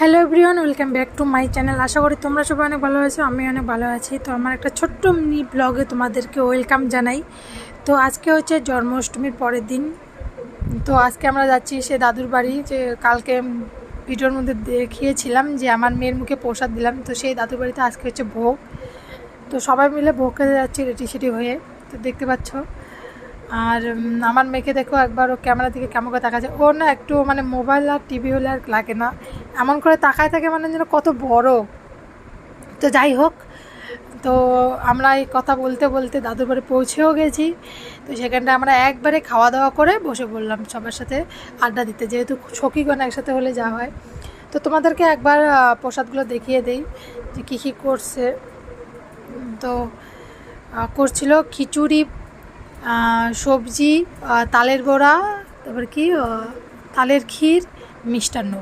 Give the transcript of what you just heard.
Hello everyone, welcome back to my channel. আশা করি তোমরা সবাই অনেক ভালো আছো, আমি অনেক ভালো আছি। তো আমার একটা ছোট্ট মিনি ব্লগে তোমাদেরকে ওয়েলকাম জানাই। তো আজকে হচ্ছে জন্মাষ্টমীর পরের দিন। তো আজকে আমরা যাচ্ছি সে দাদুর বাড়ি, যে কালকে ভিডিওর মধ্যে দেখিয়েছিলাম যে আমার মেয়ের মুখে প্রসাদ দিলাম। তো সেই দাদুর বাড়িতে আজকে হচ্ছে ভোগ। তো সবাই মিলে ভোগ খেতে যাচ্ছি রেডি সেটি হয়ে। তো দেখতে পাচ্ছ। আর আমার মেয়েকে দেখো একবার, ও ক্যামেরা দিকে কেমন করে তাকাচ্ছে। ও না একটু মানে মোবাইল আর টিভি হলে আর লাগে না, এমন করে তাকায় থাকে মানে যেন কত বড়। তো যাই হোক, তো আমরা এই কথা বলতে বলতে দাদুর বাড়ি পৌঁছেও গেছি। তো সেখানটা আমরা একবারে খাওয়া দাওয়া করে বসে পড়লাম সবার সাথে আড্ডা দিতে, যেহেতু সখীগণ একসাথে হলে যা হয়। তো তোমাদেরকে একবার প্রসাদগুলো দেখিয়ে দেই যে কী কী করছে। তো করছিল খিচুড়ি, সবজি, তালের বড়া, তারপর কি তালের ক্ষীর, মিষ্টান্ন।